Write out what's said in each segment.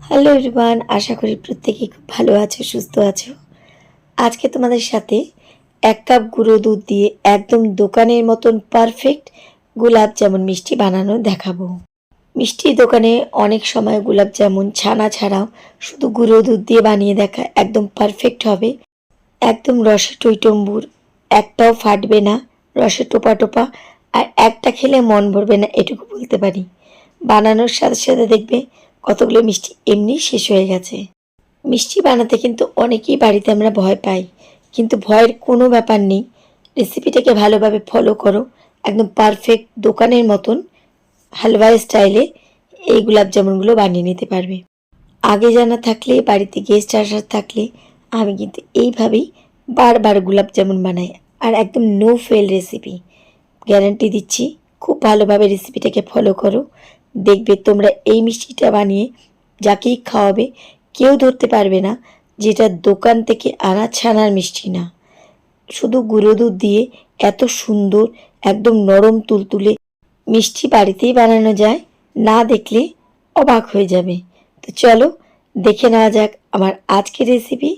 Hello everyone, আশা করি প্রত্যেকেই খুব ভালো আছো, সুস্থ আছো। আজকে তোমাদের সাথে 1 কাপ গুঁড়ো দুধ দিয়ে একদম দোকানের মতন পারফেক্ট গোলাপ জামুন মিষ্টি বানানো দেখাবো। মিষ্টির দোকানে অনেক সময় গোলাপ জামুন ছানা ছাড়াও শুধু গুঁড়ো দুধ দিয়ে বানিয়ে দেখা একদম পারফেক্ট হবে। একদম রসে টইটম্বুর, একটাও ফাটবে না, রসে টোপা টোপা, আর একটা খেলে মন ভরবে না, এটুকু বলতে পারি। বানানোর সাথে সাথে দেখবে কতগুলো মিষ্টি এমনি শেষ হয়ে গেছে। মিষ্টি বানাতে কিন্তু অনেকেই বাড়িতে আমরা ভয় পাই, কিন্তু ভয়ের কোনো ব্যাপার নেই। রেসিপিটাকে ভালোভাবে ফলো করো, একদম পারফেক্ট দোকানের মতন হালুয়া স্টাইলে এই গোলাপ জামুনগুলো বানিয়ে নিতে পারবে। আগে জানা থাকলে, বাড়িতে গেস্ট আসার থাকলে আমি কিন্তু এইভাবেই বারবার গোলাপ জামুন বানাই, আর একদম নো ফেল রেসিপি, গ্যারান্টি দিচ্ছি। খুব ভালোভাবে রেসিপিটাকে ফলো করো, দেখবে তোমরা এই মিষ্টিটা বানিয়ে যাকেই খাওয়াবে কেউ ধরতে পারবে না যেটা দোকান থেকে আনা ছানার মিষ্টি না। শুধু গুঁড়ো দুধ দিয়ে এত সুন্দর একদম নরম তুলতুলে মিষ্টি বাড়িতেই বানানো যায়, না দেখলে অবাক হয়ে যাবে। তো চলো দেখে নেওয়া যাক আমার আজকের রেসিপি,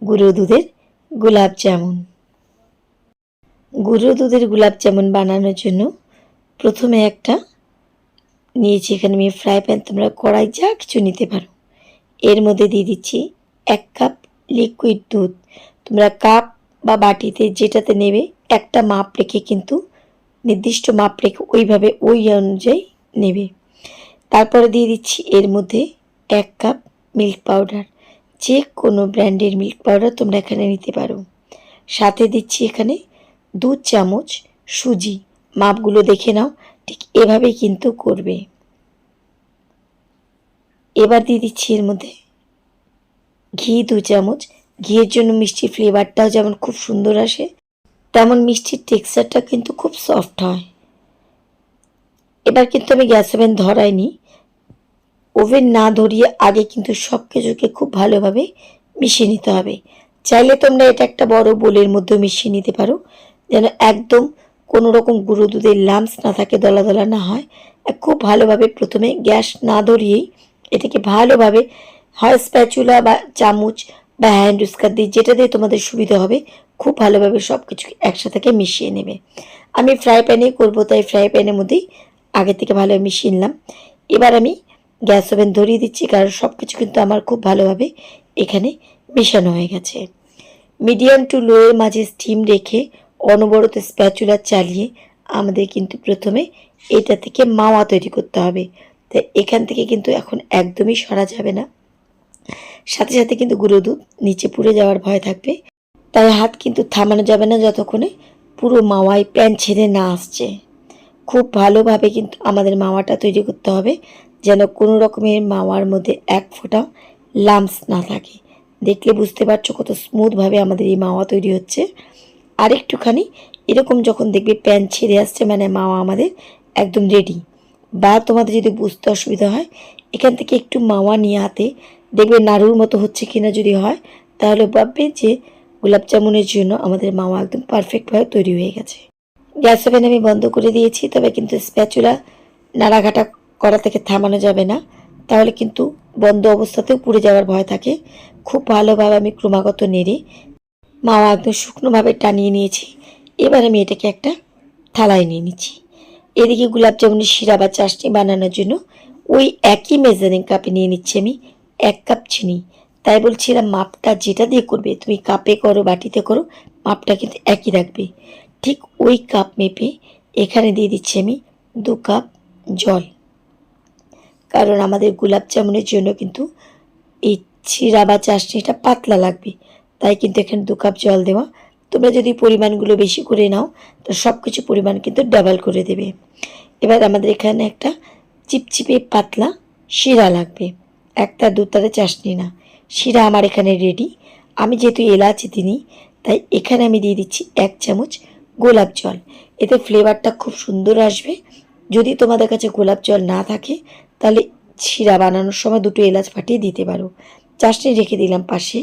গুঁড়ো দুধের গোলাপ জামুন। গুঁড়ো দুধের গোলাপ জামুন বানানোর জন্য প্রথমে একটা নিয়েছি এখানে আমি ফ্রাই প্যান, তোমরা কড়াই যা কিছু নিতে পারো। এর মধ্যে দিয়ে দিচ্ছি 1 কাপ লিকুইড দুধ। তোমরা কাপ বা বাটিতে যেটাতে নেবে একটা মাপ রেখে, কিন্তু নির্দিষ্ট মাপ রেখে ওইভাবে ওই অনুযায়ী নেবে। তারপরে দিয়ে দিচ্ছি এর মধ্যে 1 কাপ মিল্ক পাউডার, যে কোনো ব্র্যান্ডের মিল্ক পাউডার তোমরা এখানে নিতে পারো। সাথে দিচ্ছি এখানে 2 চামচ সুজি, মাপগুলো দেখে নাও, ঠিক এভাবেই কিন্তু করবে। এবার দিয়ে দিচ্ছি এর মধ্যে ঘি 2 চামচ। ঘিয়ের জন্য মিষ্টির ফ্লেভারটাও যেমন খুব সুন্দর আসে, তেমন মিষ্টির টেক্সচারটা কিন্তু খুব সফট হয়। এবার কিন্তু আমি গ্যাস ওভেন ধরাইনি, ওভেন না ধরিয়ে আগে কিন্তু সব কিছুকে খুব ভালোভাবে মিশিয়ে নিতে হবে। চাইলে তোমরা এটা একটা বড় বোলের মধ্যে মিশিয়ে নিতে পারো, যেন একদম কোনো রকম গুঁড়ো দুধের লাম্পস না থাকে, দলা দলা না হয়। খুব ভালোভাবে প্রথমে গ্যাস না ধরিয়েই এটাকে ভালোভাবে, হয় স্প্যাচুলা বা চামচ বা হ্যান্ড উস্কার দিয়ে, যেটা দিয়ে তোমাদের সুবিধা হবে, খুব ভালোভাবে সব কিছু একসাথে মিশিয়ে নেবে। আমি ফ্রাই প্যানেই করবো, তাই ফ্রাই প্যানের মধ্যেই আগে থেকে ভালোভাবে মিশিয়ে নিলাম। এবার আমি গ্যাস ওভেন ধরিয়ে দিচ্ছি, কারণ সব কিছু কিন্তু আমার খুব ভালোভাবে এখানে মেশানো হয়ে গেছে। মিডিয়াম টু লোয়ের মাঝে স্টিম রেখে অনবরত স্প্যাচুলা চালিয়ে আমাদের কিন্তু প্রথমে এটা থেকে মাওয়া তৈরি করতে হবে। তাই এখান থেকে কিন্তু এখন একদমই সরা যাবে না, সাথে সাথে কিন্তু গুঁড়ো দুধ নিচে পুড়ে যাওয়ার ভয় থাকবে। তাই হাত কিন্তু থামানো যাবে না যতক্ষণে পুরো মাওয়ায় প্যান ছেড়ে না আসছে। খুব ভালোভাবে কিন্তু আমাদের মাওয়াটা তৈরি করতে হবে, যেন কোনো রকমের মাওয়ার মধ্যে এক ফোঁটাও লাম্পস না থাকে। দেখলে বুঝতে পারছো কত স্মুথভাবে আমাদের এই মাওয়া তৈরি হচ্ছে। আর একটুখানি এরকম যখন দেখবে প্যান ছেড়ে আসছে, মানে মাওয়া আমাদের একদম রেডি। বা তোমাদের যদি বুঝতে অসুবিধা হয়, এখান থেকে একটু মাওয়া নিয়ে হাতে দেখবে নাড়ুর মতো হচ্ছে কিনা, যদি হয় তাহলে ভাববে যে গোলাপ জামুনের জন্য আমাদের মাওয়া একদম পারফেক্টভাবে তৈরি হয়ে গেছে। গ্যাস ওভেন আমি বন্ধ করে দিয়েছি, তবে কিন্তু স্প্যাচুলা নাড়াঘাটা করা থেকে থামানো যাবে না, তাহলে কিন্তু বন্ধ অবস্থাতেও পুড়ে যাওয়ার ভয় থাকে। খুব ভালোভাবে আমি ক্রমাগত নেড়ে মাওয়া একদম শুকনোভাবে টানিয়ে নিয়েছি। এবার আমি এটাকে একটা থালায় নিয়ে নিচ্ছি। এদিকে গোলাপ জামুনের শিরা বা চাশনি বানানোর জন্য ওই একই মেজারিং কাপে নিয়ে নিচ্ছি আমি 1 কাপ চিনি। তাই বলছিলাম মাপটা যেটা দিয়ে করবে, তুমি কাপে করো বাটিতে করো, মাপটা কিন্তু একই রাখবে। ঠিক ওই কাপ মেপে এখানে দিয়ে দিচ্ছি আমি 2 কাপ জল, কারণ আমাদের গোলাপ জামুনের জন্য কিন্তু এই শিরা বা চাশনিটা পাতলা লাগবে। তাই কিন্তু এখানে 2 কাপ জল দেওয়া। তোমরা যদি পরিমাণগুলো বেশি করে নাও, তো সব কিছু পরিমাণ কিন্তু ডাবল করে দেবে। এবার আমাদের এখানে একটা চিপচিপে পাতলা শিরা লাগবে, একটা দুতারে চাশনি না। শিরা আমার এখানে রেডি। আমি যেহেতু এলাচি দিইনি, তাই এখানে আমি দিয়ে দিচ্ছি 1 চামচ গোলাপ জল। এতে ফ্লেভারটা খুব সুন্দর আসবে। যদি তোমাদের কাছে গোলাপ জল না থাকে, তাহলে শিরা বানানোর সময় 2টো এলাচ ফাটিয়ে দিতে পারো। চাশনি রেখে দিলাম পাশে।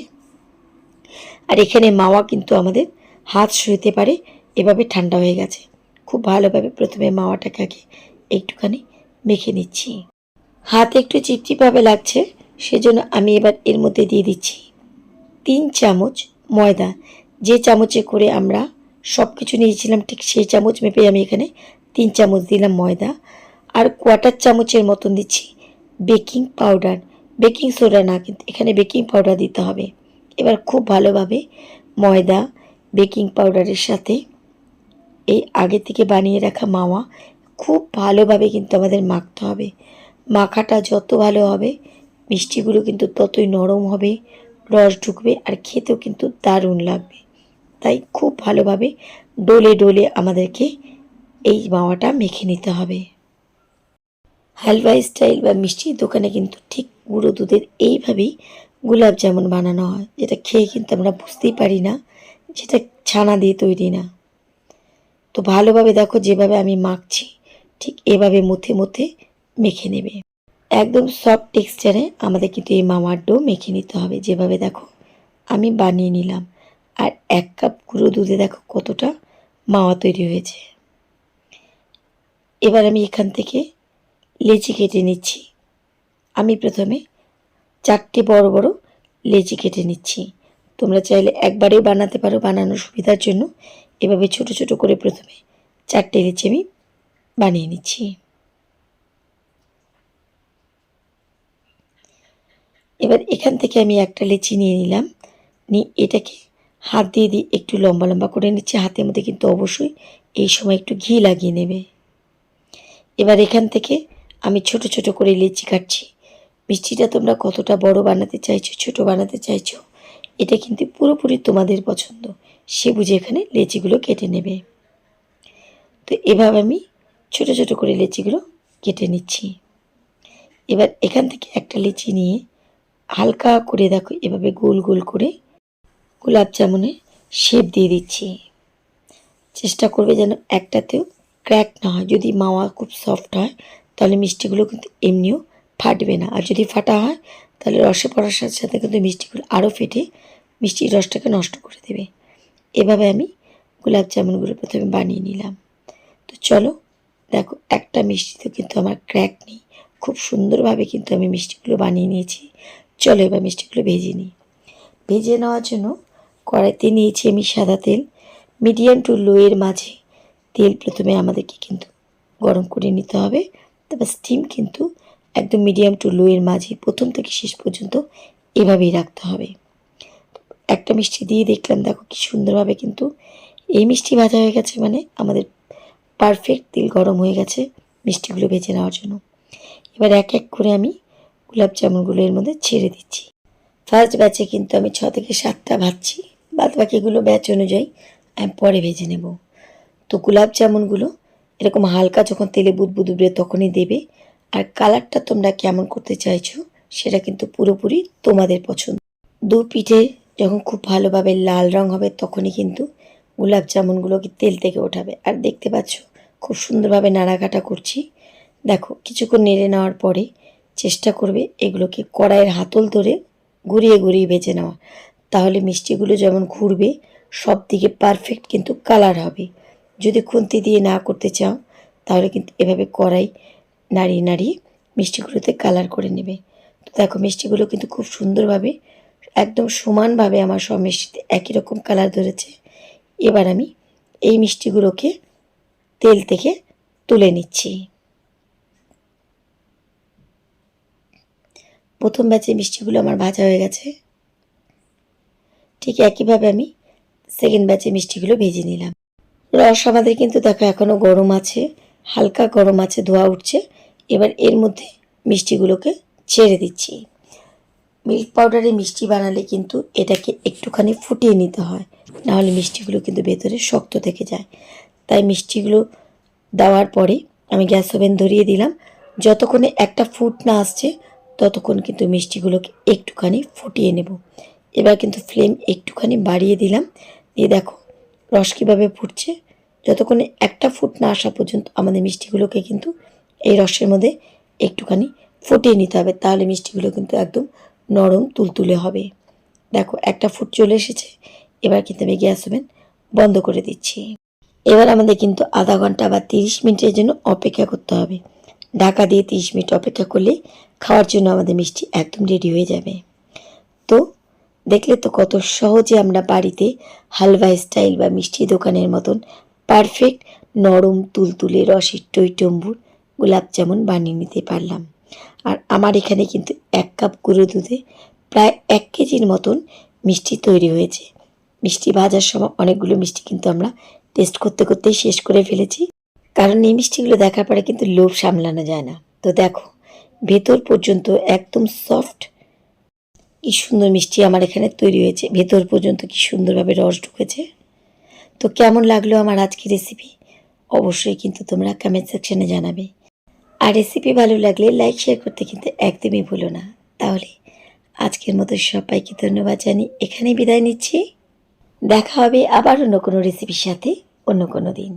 আর এখানে মাওয়া কিন্তু আমাদের হাত সইতে পারে, এভাবে ঠান্ডা হয়ে গেছে। খুব ভালোভাবে প্রথমে মাওয়াটাকে আগে একটুখানি মেখে নিচ্ছি। হাত একটু চিপচিপাবে লাগছে, সেজন্য আমি এবার এর মধ্যে দিয়ে দিচ্ছি 3 চামচ ময়দা। যে চামচে করে আমরা সব কিছু নিয়েছিলাম ঠিক সেই চামচ মেপে আমি এখানে 3 চামচ দিলাম ময়দা। আর কোয়ার্টার চামচের মতন দিচ্ছি বেকিং পাউডার, বেকিং সোডা না, কিন্তু এখানে বেকিং পাউডার দিতে হবে। এবার খুব ভালোভাবে ময়দা বেকিং পাউডারের সাথে এই আগে থেকে বানিয়ে রাখা মাওয়া খুব ভালোভাবে কিন্তু আমাদের মাখতে হবে। মাখাটা যত ভালো হবে মিষ্টিগুলো কিন্তু ততই নরম হবে, রস ঢুকবে আর খেতেও কিন্তু দারুণ লাগবে। তাই খুব ভালোভাবে ডলে ডলে আমাদেরকে এই মাওয়াটা মেখে নিতে হবে। হালুয়া স্টাইল বা মিষ্টির দোকানে কিন্তু ঠিক গুঁড়ো দুধের এইভাবেই গোলাপ জামুন বানানো হয়, যেটা খেয়ে কিন্তু আমরা বুঝতেই পারি না যেটা ছানা দিয়ে তৈরি না। তো ভালোভাবে দেখো যেভাবে আমি মাখছি ঠিক এভাবে মুথে মুথে মেখে নেবে। একদম সফট টেক্সচারে আমাদের কিন্তু এই মাওয়ার ডো মেখে নিতে হবে, যেভাবে দেখো আমি বানিয়ে নিলাম। আর 1 কাপ গুঁড়ো দুধে দেখো কতটা মাওয়া তৈরি হয়েছে। এবার আমি এখান থেকে লেচি কেটে নিচ্ছি। আমি প্রথমে 4টে বড় বড় লেচি কেটে নিচ্ছি। তোমরা চাইলে একবারেও বানাতে পারো, বানানোর সুবিধার জন্য এভাবে ছোট ছোট করে প্রথমে 4টে লেচি আমি বানিয়ে নিচ্ছি। এবার এখান থেকে আমি একটা লেচি নিয়ে নিলাম, নিয়ে এটাকে হাত দিয়ে একটু লম্বা লম্বা করে নিচ্ছি। হাতের মধ্যে কিন্তু অবশ্যই এই সময় একটু ঘি লাগিয়ে নেবে। এবার এখান থেকে আমি ছোট ছোট করে লেচি কাটছি। মিষ্টিটা তোমরা কতটা বড় বানাতে চাইছো, ছোট বানাতে চাইছো, এটা কিন্তু পুরোপুরি তোমাদের পছন্দ, সে বুঝে এখানে লেচিগুলো কেটে নেবে। তো এভাবে আমি ছোট ছোট করে লেচিগুলো কেটে নিচ্ছি। এবার এখান থেকে একটা লেচি নিয়ে হালকা করে দেখো এভাবে গোল গোল করে গোলাপ জামুনের শেপ দিয়ে দিচ্ছি। চেষ্টা করবে যেন একটাতেও ক্র্যাক না হয়। যদি মাওয়া খুব সফট হয় তাহলে মিষ্টিগুলো কিন্তু এমনিও ফাটবে না, আর যদি ফাটা হয় তাহলে রসে পড়ার সাথে সাথে কিন্তু মিষ্টিগুলো আরও ফেটে মিষ্টির রসটাকে নষ্ট করে দেবে। এভাবে আমি গোলাপ জামুনগুলো প্রথমে বানিয়ে নিলাম। তো চলো দেখো একটা মিষ্টিতে কিন্তু আমার ক্র্যাক নেই, খুব সুন্দরভাবে কিন্তু আমি মিষ্টিগুলো বানিয়ে নিয়েছি। চলো এবার মিষ্টিগুলো ভেজে নিই। ভেজে নেওয়ার জন্য কড়াইতে নিয়েছি আমি সাদা তেল। মিডিয়াম টু লোয়ের মাঝে তেল প্রথমে আমাদেরকে কিন্তু গরম করে নিতে হবে। তারপর স্টিম কিন্তু একদম মিডিয়াম টু লোয়ের মাঝে প্রথম থেকে শেষ পর্যন্ত এভাবেই রাখতে হবে। একটা মিষ্টি দিয়ে দেখলাম, দেখো কি সুন্দরভাবে কিন্তু এই মিষ্টি ভাজা হয়ে গেছে, মানে আমাদের পারফেক্ট তেল গরম হয়ে গেছে মিষ্টিগুলো ভেজে নেওয়ার জন্য। এবার এক এক করে আমি গোলাপ জামুনগুলো এর মধ্যে ছেড়ে দিচ্ছি। ফার্স্ট ব্যাচে কিন্তু আমি 6 থেকে 7টা ভাজছি, বাদ বাকিগুলো ব্যাচ অনুযায়ী আমি পরে ভেজে নেব। তো গোলাপ জামুনগুলো এরকম হালকা যখন তেলে বুদবুদ উঠবে তখনই দেবে। আর কালারটা তোমরা কেমন করতে চাইছো সেটা কিন্তু পুরোপুরি তোমাদের পছন্দ। দু পিঠে যখন খুব ভালোভাবে লাল রং হবে তখনই কিন্তু গোলাপ জামুনগুলোকে তেল থেকে ওঠাবে। আর দেখতে পাচ্ছ খুব সুন্দরভাবে নাড়াঘাটা করছি। দেখো কিছুক্ষণ নেড়ে নেওয়ার পরে চেষ্টা করবে এগুলোকে কড়াইয়ের হাতল ধরে ঘুরিয়ে ঘুরিয়ে ভেজে নেওয়া, তাহলে মিষ্টিগুলো যেমন ঘুরবে সব দিকে পারফেক্ট কিন্তু কালার হবে। যদি খুন্তি দিয়ে না করতে চাও তাহলে কিন্তু এভাবে কড়াই নাড়িয়ে নাড়িয়ে মিষ্টিগুলোতে কালার করে নেবে। তো দেখো মিষ্টিগুলো কিন্তু খুব সুন্দরভাবে একদম সমানভাবে আমার সব মিষ্টিতে একই রকম কালার ধরেছে। এবার আমি এই মিষ্টিগুলোকে তেল থেকে তুলে নিচ্ছি। প্রথম ব্যাচে মিষ্টিগুলো আমার ভাজা হয়ে গেছে, ঠিক একইভাবে আমি সেকেন্ড ব্যাচে মিষ্টিগুলো ভেজে নিলাম। রস আমাদের কিন্তু দেখো এখনও গরম আছে, হালকা গরম আছে, ধোয়া উঠছে। এবার এর মধ্যে মিষ্টিগুলোকে ছেড়ে দিচ্ছি। মিল্ক পাউডারে মিষ্টি বানালে কিন্তু এটাকে একটুখানি ফুটিয়ে নিতে হয়, নাহলে মিষ্টিগুলো কিন্তু ভেতরে শক্ত থেকে যায়। তাই মিষ্টিগুলো দেওয়ার পরে আমি গ্যাস ওভেন ধরিয়ে দিলাম। যতক্ষণে একটা ফুট না আসছে ততক্ষণ কিন্তু মিষ্টিগুলোকে একটুখানি ফুটিয়ে নেব। এবার কিন্তু ফ্লেম একটুখানি বাড়িয়ে দিলাম, দিয়ে দেখো রস কীভাবে ফুটছে। যতক্ষণে একটা ফুট না আসা পর্যন্ত আমাদের মিষ্টিগুলোকে কিন্তু এই রসের মধ্যে একটুখানি ফুটিয়ে নিতে হবে, তাহলে মিষ্টিগুলো কিন্তু একদম নরম তুলতুলে হবে। দেখো একটা ফুট চলে এসেছে। এবার কিন্তু আমি গ্যাস ওভেন বন্ধ করে দিচ্ছি। এবার আমাদের কিন্তু আধা ঘন্টা বা 30 মিনিটের জন্য অপেক্ষা করতে হবে। ঢাকা দিয়ে 30 মিনিট অপেক্ষা করলে খাওয়ার জন্য আমাদের মিষ্টি একদম রেডি হয়ে যাবে। তো দেখলে তো কত সহজে আমরা বাড়িতে হালুয়া স্টাইল বা মিষ্টি দোকানের মতন পারফেক্ট নরম তুলতুলে রসের টইটম্বুর গোলাপ জামুন বানিয়ে নিতে পারলাম। আর আমার এখানে কিন্তু 1 কাপ গুঁড়ো দুধে প্রায় 1 কেজির মতন মিষ্টি তৈরি হয়েছে। মিষ্টি ভাজার সময় অনেকগুলো মিষ্টি কিন্তু আমরা টেস্ট করতে করতেই শেষ করে ফেলেছি, কারণ এই মিষ্টিগুলো দেখার পরে কিন্তু লোভ সামলানো যায় না। তো দেখো ভেতর পর্যন্ত একদম সফট, কি সুন্দর মিষ্টি আমার এখানে তৈরি হয়েছে। ভেতর পর্যন্ত কি সুন্দরভাবে রস ঢুকেছে। তো কেমন লাগলো আমার আজকের রেসিপি অবশ্যই কিন্তু তোমরা কমেন্ট সেকশনে জানাবে। আর রেসিপি ভালো লাগলে লাইক শেয়ার করতে কিন্তু একদমই ভুলো না। তাহলে আজকের মতো সবাইকে ধন্যবাদ জানিয়ে এখানেই বিদায় নিচ্ছি। দেখা হবে আবার অন্য কোনো রেসিপির সাথে অন্য কোনো দিন।